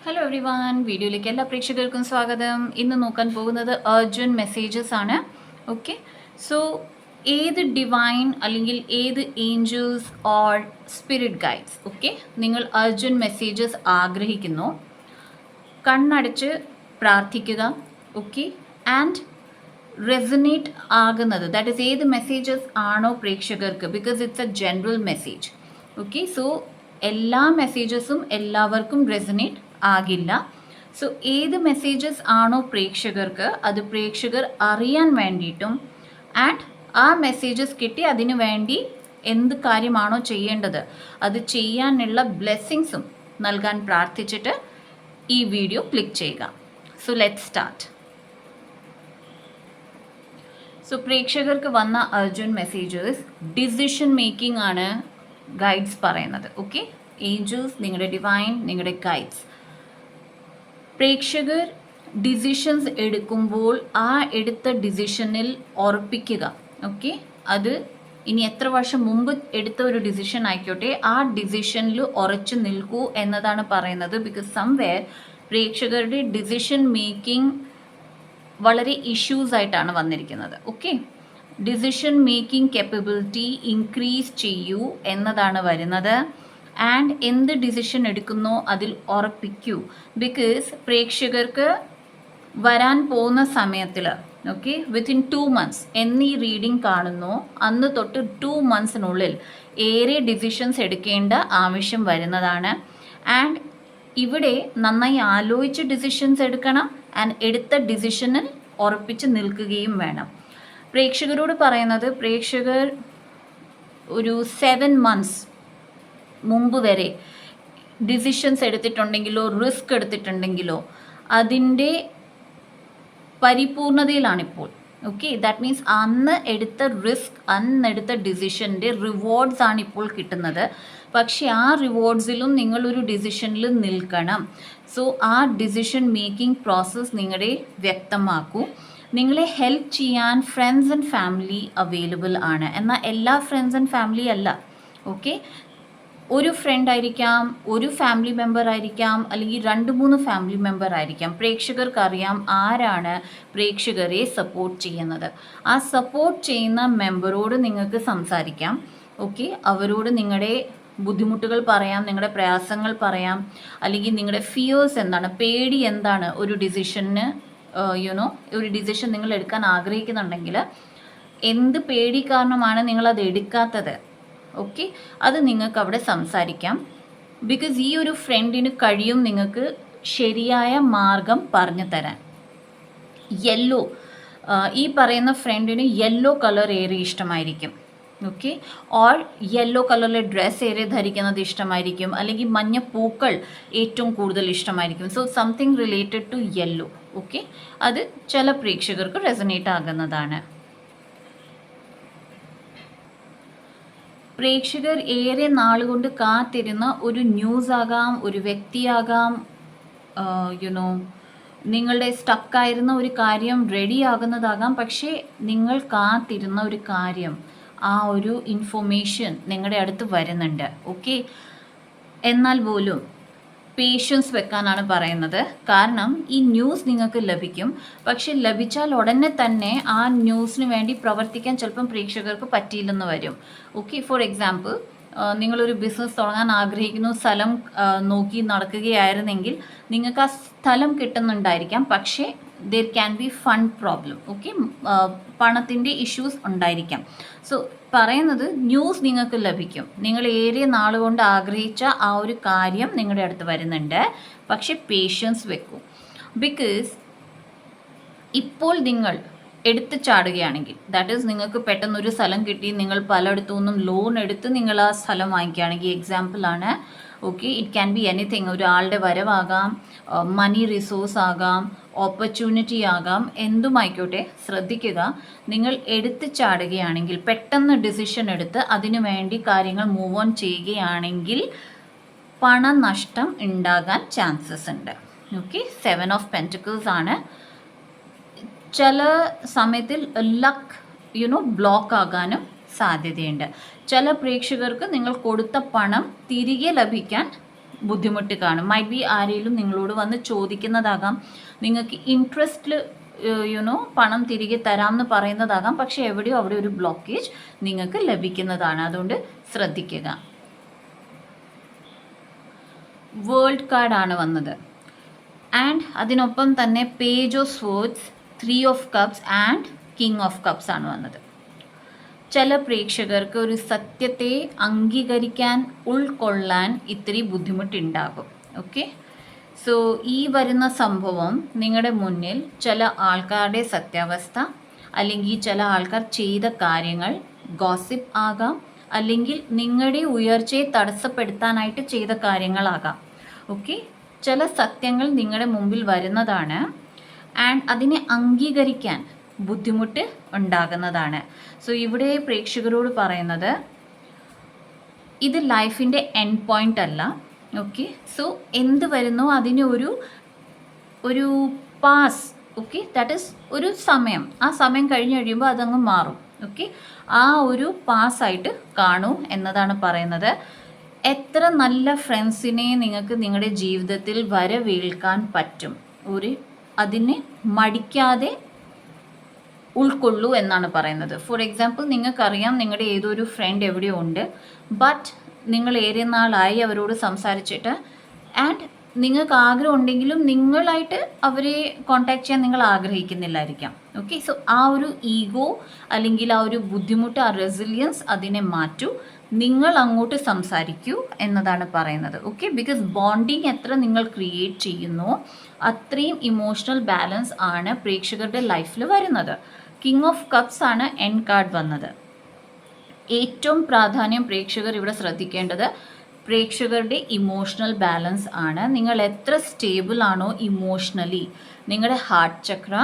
Hello every one, വീഡിയോയിലേക്ക് എല്ലാ പ്രേക്ഷകർക്കും സ്വാഗതം. ഇന്ന് നോക്കാൻ പോകുന്നത് അർജൻറ്റ് മെസ്സേജസ് ആണ്. ഓക്കെ, സോ ഏത് ഡിവൈൻ അല്ലെങ്കിൽ ഏത് ഏഞ്ചൽസ് ഓർ സ്പിരിറ്റ് ഗൈഡ്സ് നിങ്ങൾ അർജൻറ്റ് മെസ്സേജസ് ആഗ്രഹിക്കുന്നു, കണ്ണടച്ച് പ്രാർത്ഥിക്കുക. ഓക്കെ, ആൻഡ് റെസനേറ്റ് ആകുന്നത്, ദാറ്റ് ഈസ് ഏത് മെസ്സേജസ് ആണോ പ്രേക്ഷകർക്ക്, because it's A general message. Okay, so എല്ലാ മെസ്സേജസും എല്ലാവർക്കും റെസനേറ്റ് ആകില്ല. സോ ഏത് മെസ്സേജസ് ആണോ പ്രേക്ഷകർക്ക്, അത് പ്രേക്ഷകർ അറിയാൻ വേണ്ടിയിട്ടും ആൻഡ് ആ മെസ്സേജസ് കിട്ടി അതിനു വേണ്ടി എന്ത് കാര്യമാണോ ചെയ്യേണ്ടത് അത് ചെയ്യാനുള്ള ബ്ലെസ്സിങ്സും നൽകാൻ പ്രാർത്ഥിച്ചിട്ട് ഈ വീഡിയോ ക്ലിക്ക് ചെയ്യുക. So let's start. സോ പ്രേക്ഷകർക്ക് വന്ന അർജൻറ്റ് മെസ്സേജസ് ഡിസിഷൻ മേക്കിംഗ് ആണ് ഗൈഡ്സ് പറയുന്നത്. ഓക്കെ, ഏഞ്ചൽസ്, നിങ്ങളുടെ ഡിവൈൻ, നിങ്ങളുടെ ഗൈഡ്സ്. പ്രേക്ഷകർ ഡിസിഷൻസ് എടുക്കുമ്പോൾ ആ എടുത്ത ഡിസിഷനിൽ ഉറപ്പിക്കുക. ഓക്കെ, അത് ഇനി എത്ര വർഷം മുമ്പ് എടുത്ത ഒരു ഡിസിഷൻ ആയിക്കോട്ടെ, ആ ഡിസിഷനിൽ ഉറച്ചു നിൽക്കൂ എന്നതാണ് പറയുന്നത്. ബിക്കോസ് സംവെയർ പ്രേക്ഷകരുടെ ഡിസിഷൻ മേക്കിംഗ് വളരെ ഇഷ്യൂസ് ആയിട്ടാണ് വന്നിരിക്കുന്നത്. Okay, decision making capability increase ചെയ്യൂ എന്നതാണ് വരുന്നത്. ആൻഡ് എന്ത് ഡിസിഷൻ എടുക്കുന്നോ അതിൽ ഉറപ്പിക്കൂ. ബിക്കോസ് പ്രേക്ഷകർക്ക് വരാൻ പോകുന്ന സമയത്തിൽ ഓക്കെ വിത്തിൻ 2 months എന്നീ റീഡിംഗ് കാണുന്നു, അന്ന് തൊട്ട് 2 monthsനുള്ളിൽ ഏറെ ഡിസിഷൻസ് എടുക്കേണ്ട ആവശ്യം വരുന്നതാണ്. ആൻഡ് ഇവിടെ നന്നായി ആലോചിച്ച് ഡിസിഷൻസ് എടുക്കണം. ആൻഡ് എടുത്ത ഡിസിഷനിൽ ഉറപ്പിച്ച് നിൽക്കുകയും വേണം. പ്രേക്ഷകരോട് പറയുന്നത്, പ്രേക്ഷകർ ഒരു 7 months മുമ്പ് വരെ ഡിസിഷൻസ് എടുത്തിട്ടുണ്ടെങ്കിലോ റിസ്ക് എടുത്തിട്ടുണ്ടെങ്കിലോ അതിൻ്റെ പരിപൂർണതയിലാണിപ്പോൾ. ഓക്കെ, ദാറ്റ് മീൻസ് അന്ന് എടുത്ത റിസ്ക്, അന്നെടുത്ത ഡിസിഷൻ്റെ റിവാർഡ്സ് ആണ് ഇപ്പോൾ കിട്ടുന്നത്. പക്ഷേ ആ റിവാർഡ്സിലും നിങ്ങളൊരു ഡിസിഷനിൽ നിൽക്കണം. സോ ആ ഡിസിഷൻ മേക്കിംഗ് പ്രോസസ്സ് നിങ്ങളെ വ്യക്തമാക്കൂ. നിങ്ങളെ ഹെൽപ്പ് ചെയ്യാൻ ഫ്രണ്ട്സ് ആൻഡ് ഫാമിലി അവൈലബിൾ ആണ്. എന്നാൽ എല്ലാ ഫ്രണ്ട്സ് ആൻഡ് ഫാമിലി അല്ല. ഓക്കെ, ഒരു ഫ്രണ്ട് ആയിരിക്കാം, ഒരു ഫാമിലി മെമ്പർ ആയിരിക്കാം, അല്ലെങ്കിൽ 2-3 ഫാമിലി മെമ്പർ ആയിരിക്കാം. പ്രേക്ഷകർക്ക് അറിയാം ആരാണ് പ്രേക്ഷകരെ സപ്പോർട്ട് ചെയ്യുന്നത്. ആ സപ്പോർട്ട് ചെയ്യുന്ന മെമ്പറോട് നിങ്ങൾക്ക് സംസാരിക്കാം. ഓക്കെ, അവരോട് നിങ്ങളുടെ ബുദ്ധിമുട്ടുകൾ പറയാം, നിങ്ങളുടെ പ്രയാസങ്ങൾ പറയാം, അല്ലെങ്കിൽ നിങ്ങളുടെ ഫിയേഴ്സ് എന്താണ്, പേടി എന്താണ്, ഒരു ഡിസിഷന് ഒരു ഡിസിഷൻ നിങ്ങൾ എടുക്കാൻ ആഗ്രഹിക്കുന്നുണ്ടെങ്കിൽ എന്ത് പേടി കാരണമാണ് നിങ്ങളത് എടുക്കാത്തത്. ഓക്കെ, അത് നിങ്ങൾക്ക് അവിടെ സംസാരിക്കാം. ബിക്കോസ് ഈ ഒരു ഫ്രണ്ടിന് കഴിയും നിങ്ങൾക്ക് ശരിയായ മാർഗം പറഞ്ഞു തരാൻ. യെല്ലോ, ഈ പറയുന്ന ഫ്രണ്ടിന് യെല്ലോ കളർ ഏറെ ഇഷ്ടമായിരിക്കും. ഓക്കെ, ഓർ യെല്ലോ കളറിലെ ഡ്രസ്സ് ഏറെ ധരിക്കുന്നത് ഇഷ്ടമായിരിക്കും, അല്ലെങ്കിൽ മഞ്ഞ പൂക്കൾ ഏറ്റവും കൂടുതൽ ഇഷ്ടമായിരിക്കും. So something related to yellow. Okay, അത് ചില പ്രേക്ഷകർക്ക് റെസനേറ്റ് ആകുന്നതാണ്. പ്രേക്ഷകർ ഏറെ നാളുകൊണ്ട് കാത്തിരുന്ന ഒരു ന്യൂസ് ആകാം, ഒരു വ്യക്തിയാകാം, നിങ്ങളുടെ സ്റ്റക്കായിരുന്ന ഒരു കാര്യം റെഡി ആകുന്നതാകാം. പക്ഷേ നിങ്ങൾ കാത്തിരുന്ന ഒരു കാര്യം, ആ ഒരു ഇൻഫോർമേഷൻ നിങ്ങളുടെ അടുത്ത് വരുന്നുണ്ട്. ഓക്കെ, എന്നാൽ പോലും പേഷ്യൻസ് വെക്കാനാണ് പറയുന്നത്. കാരണം ഈ ന്യൂസ് നിങ്ങൾക്ക് ലഭിക്കും, പക്ഷെ ലഭിച്ചാൽ ഉടനെ തന്നെ ആ ന്യൂസിന് വേണ്ടി പ്രവർത്തിക്കാൻ ചിലപ്പം പ്രേക്ഷകർക്ക് പറ്റിയില്ലെന്ന് വരും. ഓക്കെ, ഫോർ എക്സാമ്പിൾ, നിങ്ങളൊരു ബിസിനസ് തുടങ്ങാൻ ആഗ്രഹിക്കുന്നു, സ്ഥലം നോക്കി നടക്കുകയായിരുന്നെങ്കിൽ നിങ്ങൾക്ക് ആ സ്ഥലം കിട്ടുന്നുണ്ടായിരിക്കാം, പക്ഷേ there can be fund problem. Okay, പണത്തിൻ്റെ ഇഷ്യൂസ് ഉണ്ടായിരിക്കാം. സോ പറയുന്നത് ന്യൂസ് നിങ്ങൾക്ക് ലഭിക്കും. നിങ്ങൾ ഏറെ നാളുകൊണ്ട് ആഗ്രഹിച്ച ആ ഒരു കാര്യം നിങ്ങളുടെ അടുത്ത് വരുന്നുണ്ട്, പക്ഷെ പേഷ്യൻസ് വെക്കൂ. ബിക്കോസ് ഇപ്പോൾ നിങ്ങൾ എടുത്ത് ചാടുകയാണെങ്കിൽ, ദാറ്റ് ഈസ് നിങ്ങൾക്ക് പെട്ടെന്നൊരു സ്ഥലം കിട്ടി, നിങ്ങൾ പലയിടത്തു നിന്നും ലോൺ എടുത്ത് നിങ്ങൾ ആ സ്ഥലം വാങ്ങിക്കുകയാണെങ്കിൽ, എക്സാമ്പിളാണ്. Okay, it can be anything. ഒരാളുടെ വരവാകാം, മണി റിസോഴ്സ് ആകാം, ഓപ്പർച്യൂണിറ്റി ആകാം, എന്തുമായിക്കോട്ടെ. ശ്രദ്ധിക്കുക, നിങ്ങൾ എടുത്ത് ചാടുകയാണെങ്കിൽ, പെട്ടെന്ന് ഡിസിഷൻ എടുത്ത് അതിനു വേണ്ടി കാര്യങ്ങൾ മൂവ് ഓൺ ചെയ്യുകയാണെങ്കിൽ പണനഷ്ടം ഉണ്ടാകാൻ ചാൻസസ് ഉണ്ട്. ഓക്കെ, 7 of Pentacles ആണ്. ചില സമയത്തിൽ ലക്ക് ബ്ലോക്ക് ആകാനും സാധ്യതയുണ്ട്. ചില പ്രേക്ഷകർക്ക് നിങ്ങൾ കൊടുത്ത പണം തിരികെ ലഭിക്കാൻ ബുദ്ധിമുട്ട് കാണും. മൈറ്റ് ബി ആരെങ്കിലും നിങ്ങളോട് വന്ന് ചോദിക്കുന്നതാകാം, നിങ്ങൾക്ക് ഇൻട്രസ്റ്റിൽ പണം തിരികെ തരാമെന്ന് പറയുന്നതാകാം, പക്ഷേ എവിടെയോ അവിടെ ഒരു ബ്ലോക്കേജ് നിങ്ങൾക്ക് ലഭിക്കുന്നതാണ്. അതുകൊണ്ട് ശ്രദ്ധിക്കുക. വേൾഡ് കാർഡാണ് വന്നത്. ആൻഡ് അതിനൊപ്പം തന്നെ page of swords, 3 of cups and king of cups ആണ് വന്നത്. ചില പ്രേക്ഷകർക്ക് ഒരു സത്യത്തെ അംഗീകരിക്കാൻ, ഉൾക്കൊള്ളാൻ ഇത്തിരി ബുദ്ധിമുട്ടുണ്ടാകും. ഓക്കെ, സോ ഈ വരുന്ന സംഭവം നിങ്ങളുടെ മുന്നിൽ ചില ആൾക്കാരുടെ സത്യാവസ്ഥ, അല്ലെങ്കിൽ ചില ആൾക്കാർ ചെയ്ത കാര്യങ്ങൾ ഗോസിപ്പ് ആകാം, അല്ലെങ്കിൽ നിങ്ങളുടെ ഉയർച്ചയെ തടസ്സപ്പെടുത്താനായിട്ട് ചെയ്ത കാര്യങ്ങളാകാം. ഓക്കെ, ചില സത്യങ്ങൾ നിങ്ങളുടെ മുമ്പിൽ വരുന്നതാണ് ആൻഡ് അതിനെ അംഗീകരിക്കാൻ ബുദ്ധിമുട്ട് ഉണ്ടാകുന്നതാണ്. സോ ഇവിടെ പ്രേക്ഷകരോട് പറയുന്നത്, ഇത് ലൈഫിൻ്റെ എൻഡ് പോയിൻ്റ് അല്ല. ഓക്കെ, സോ എന്ത് വരുന്നോ അതിന് ഒരു പാസ്. ഓക്കെ, ദാറ്റ് ഈസ് ഒരു സമയം. ആ സമയം കഴിഞ്ഞ് കഴിയുമ്പോൾ അതങ്ങ് മാറും. ഓക്കെ, ആ ഒരു പാസ്സായിട്ട് കാണൂ എന്നതാണ് പറയുന്നത്. എത്ര നല്ല ഫ്രണ്ട്സിനെ നിങ്ങൾക്ക് നിങ്ങളുടെ ജീവിതത്തിൽ വരവേൽക്കാൻ പറ്റും, അതിനെ മടിക്കാതെ ഉൾക്കൊള്ളൂ എന്നാണ് പറയുന്നത്. ഫോർ എക്സാമ്പിൾ, നിങ്ങൾക്കറിയാം നിങ്ങളുടെ ഏതൊരു ഫ്രണ്ട് എവിടെയോ ഉണ്ട്, ബട്ട് നിങ്ങൾ ഏറെ നാളായി അവരോട് സംസാരിച്ചിട്ട്, ആൻഡ് നിങ്ങൾക്ക് ആഗ്രഹം ഉണ്ടെങ്കിലും നിങ്ങളായിട്ട് അവരെ കോൺടാക്ട് ചെയ്യാൻ നിങ്ങൾ ആഗ്രഹിക്കുന്നില്ലായിരിക്കാം. ഓക്കെ, സോ ആ ഒരു ഈഗോ അല്ലെങ്കിൽ ആ ഒരു ബുദ്ധിമുട്ട്, ആ റെസിലിയൻസ് അതിനെ മാറ്റൂ, നിങ്ങൾ അങ്ങോട്ട് സംസാരിക്കൂ എന്നതാണ് പറയുന്നത്. ഓക്കെ, ബിക്കോസ് ബോണ്ടിങ് എത്ര നിങ്ങൾ ക്രിയേറ്റ് ചെയ്യുന്നോ അത്രയും ഇമോഷണൽ ബാലൻസ് ആണ് പ്രേക്ഷകരുടെ ലൈഫിൽ വരുന്നത്. കിങ് ഓഫ് കപ്സ് ആണ് എൻഡ് കാർഡ് വന്നത്. ഏറ്റവും പ്രാധാന്യം പ്രേക്ഷകർ ഇവിടെ ശ്രദ്ധിക്കേണ്ടത് പ്രേക്ഷകരുടെ ഇമോഷണൽ ബാലൻസ് ആണ്. നിങ്ങൾ എത്ര സ്റ്റേബിൾ ആണോ ഇമോഷണലി, നിങ്ങളുടെ ഹാർട്ട് ചക്ര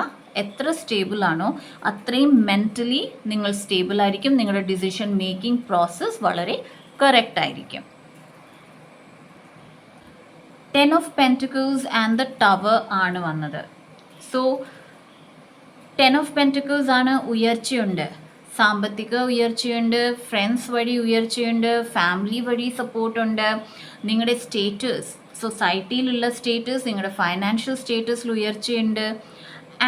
എത്ര സ്റ്റേബിൾ ആണോ അത്രയും മെൻ്റലി നിങ്ങൾ സ്റ്റേബിൾ ആയിരിക്കും. നിങ്ങളുടെ ഡിസിഷൻ മേക്കിംഗ് പ്രോസസ്സ് വളരെ കറക്റ്റ് ആയിരിക്കും. 10 of pentacles and the tower ആണ് വന്നത്. സോ 10 ഓഫ് പെൻറ്റിക്കിൾസ് ആണ് ഉയർച്ചയുണ്ട്, സാമ്പത്തിക ഉയർച്ചയുണ്ട്, ഫ്രണ്ട്സ് വഴി ഉയർച്ചയുണ്ട്, ഫാമിലി വഴി സപ്പോർട്ടുണ്ട്, നിങ്ങളുടെ സ്റ്റേറ്റസ്, സൊസൈറ്റിയിലുള്ള സ്റ്റേറ്റസ്, നിങ്ങളുടെ ഫൈനാൻഷ്യൽ സ്റ്റേറ്റസിൽ ഉയർച്ചയുണ്ട്.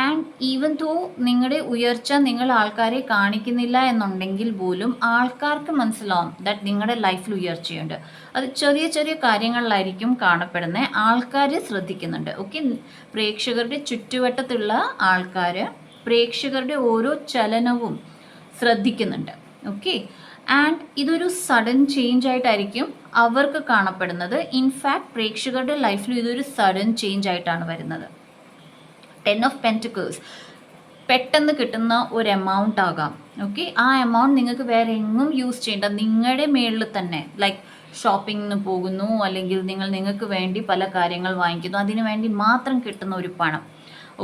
ആൻഡ് ഈവൻ ദോ നിങ്ങളുടെ ഉയർച്ച നിങ്ങൾ ആൾക്കാരെ കാണിക്കുന്നില്ല എന്നുണ്ടെങ്കിൽ പോലും ആൾക്കാർക്ക് മനസ്സിലാവും ദാറ്റ് നിങ്ങളുടെ ലൈഫിൽ ഉയർച്ചയുണ്ട്. അത് ചെറിയ ചെറിയ കാര്യങ്ങളിലായിരിക്കും കാണപ്പെടുന്നത്, ആൾക്കാർ ശ്രദ്ധിക്കുന്നുണ്ട്. ഓക്കെ, പ്രേക്ഷകരുടെ ചുറ്റുവട്ടത്തുള്ള ആൾക്കാർ പ്രേക്ഷകരുടെ ഓരോ ചലനവും ശ്രദ്ധിക്കുന്നുണ്ട്. ഓക്കെ, ആൻഡ് ഇതൊരു സഡൻ ചേഞ്ച് ആയിട്ടായിരിക്കും അവർക്ക് കാണപ്പെടുന്നത്. ഇൻഫാക്ട് പ്രേക്ഷകരുടെ ലൈഫിൽ ഇതൊരു സഡൻ ചേഞ്ച് ആയിട്ടാണ് വരുന്നത്. 10 ഓഫ് പെൻറ്റിക്കിൾസ് പെട്ടെന്ന് കിട്ടുന്ന ഒരു എമൗണ്ട് ആകാം. ഓക്കെ, ആ എമൗണ്ട് നിങ്ങൾക്ക് വേറെ എങ്ങും യൂസ് ചെയ്യേണ്ട, നിങ്ങളുടെ മേളിൽ തന്നെ, ലൈക്ക് ഷോപ്പിങ്ങിന് പോകുന്നു, അല്ലെങ്കിൽ നിങ്ങൾക്ക് വേണ്ടി പല കാര്യങ്ങൾ വാങ്ങിക്കുന്നു, അതിനു വേണ്ടി മാത്രം കിട്ടുന്ന ഒരു പണം.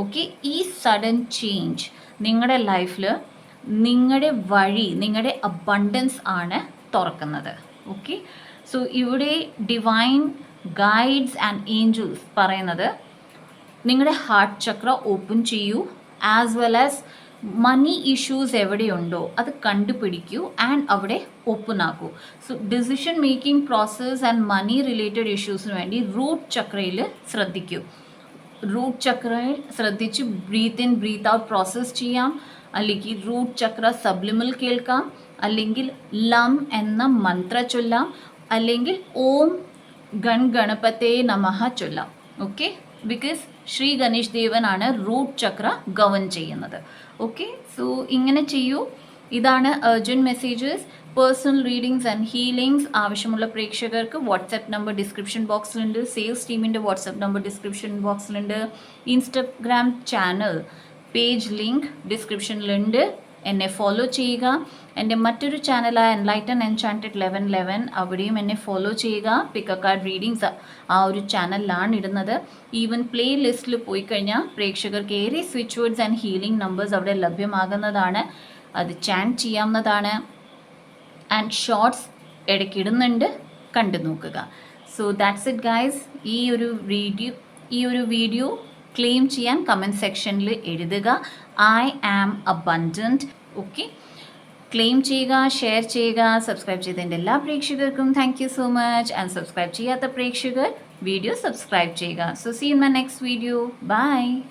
ഓക്കെ, ഈ സഡൻ ചേഞ്ച് നിങ്ങളുടെ ലൈഫിൽ നിങ്ങളുടെ വഴി, നിങ്ങളുടെ അബണ്ടൻസ് ആണ് തുറക്കുന്നത്. ഓക്കെ, സോ ഇവിടെ ഡിവൈൻ ഗൈഡ്സ് ആൻഡ് ഏഞ്ചൽസ് പറയുന്നത് നിങ്ങളുടെ ഹാർട്ട് ചക്ര ഓപ്പൺ ചെയ്യൂ, as well as money issues എവിടെയുണ്ടോ അത് കണ്ടുപിടിക്കൂ ആൻഡ് അവിടെ ഓപ്പൺ ആക്കൂ. So decision making process and money related ഇഷ്യൂസിന് വേണ്ടി റൂട്ട് ചക്രയിൽ ശ്രദ്ധിക്കൂ. റൂട്ട് ചക്രയിൽ ശ്രദ്ധിച്ച് breathe in breathe out process ചെയ്യാം, അല്ലെങ്കിൽ റൂട്ട് ചക്ര സബ്ലിമൽ കേൾക്കാം, അല്ലെങ്കിൽ ലം എന്ന മന്ത്ര ചൊല്ലാം, അല്ലെങ്കിൽ ഓം ഗൺ ഗണപതേ നമഃ ചൊല്ലാം. ഓക്കെ, ബിക്കോസ് ശ്രീ ഗണേഷ് ദേവനാണ് റൂട്ട് ചക്ര ഗവൺ ചെയ്യുന്നത്. ഓക്കെ, സോ ഇങ്ങനെ ചെയ്യൂ. ഇതാണ് urgent messages. Personal readings and healings ആവശ്യമുള്ള പ്രേക്ഷകർക്ക് വാട്സാപ്പ് നമ്പർ ഡിസ്ക്രിപ്ഷൻ ബോക്സിലുണ്ട്, സെയിൽസ് ടീമിൻ്റെ വാട്സാപ്പ് നമ്പർ ഡിസ്ക്രിപ്ഷൻ ബോക്സിലുണ്ട്, ഇൻസ്റ്റഗ്രാം ചാനൽ പേജ് ലിങ്ക് ഡിസ്ക്രിപ്ഷനിലുണ്ട്. എന്നെ ഫോളോ ചെയ്യുക. എൻ്റെ മറ്റൊരു ചാനലായ എൻലൈറ്റൻ എൻചാൻറ്റഡ് 1111 അവിടെയും എന്നെ ഫോളോ ചെയ്യുക. പിക്ക് എ കാർഡ് റീഡിങ്സ് ആ ഒരു ചാനലിലാണ് ഇടുന്നത്. ഈവൻ പ്ലേ ലിസ്റ്റിൽ പോയി കഴിഞ്ഞാൽ പ്രേക്ഷകർക്ക് ഏറെ switch words and healing numbers അവിടെ ലഭ്യമാകുന്നതാണ്, അത് ചാൻറ്റ് ചെയ്യാവുന്നതാണ്. ആൻഡ് ഷോർട്സ് ഇടയ്ക്ക് ഇടുന്നുണ്ട്, കണ്ടു നോക്കുക. So that's it guys. ഈ ഒരു വീഡിയോ ക്ലെയിം ചെയ്യാൻ കമൻറ്റ് സെക്ഷനിൽ എഴുതുക, I am abundant. Okay, claim ചെയ്യുക, ഷെയർ ചെയ്യുക. സബ്സ്ക്രൈബ് ചെയ്തതിൻ്റെ എല്ലാ പ്രേക്ഷകർക്കും thank you so much. And subscribe ചെയ്യാത്ത പ്രേക്ഷകർ വീഡിയോ സബ്സ്ക്രൈബ് ചെയ്യുക. So see in my next video. By.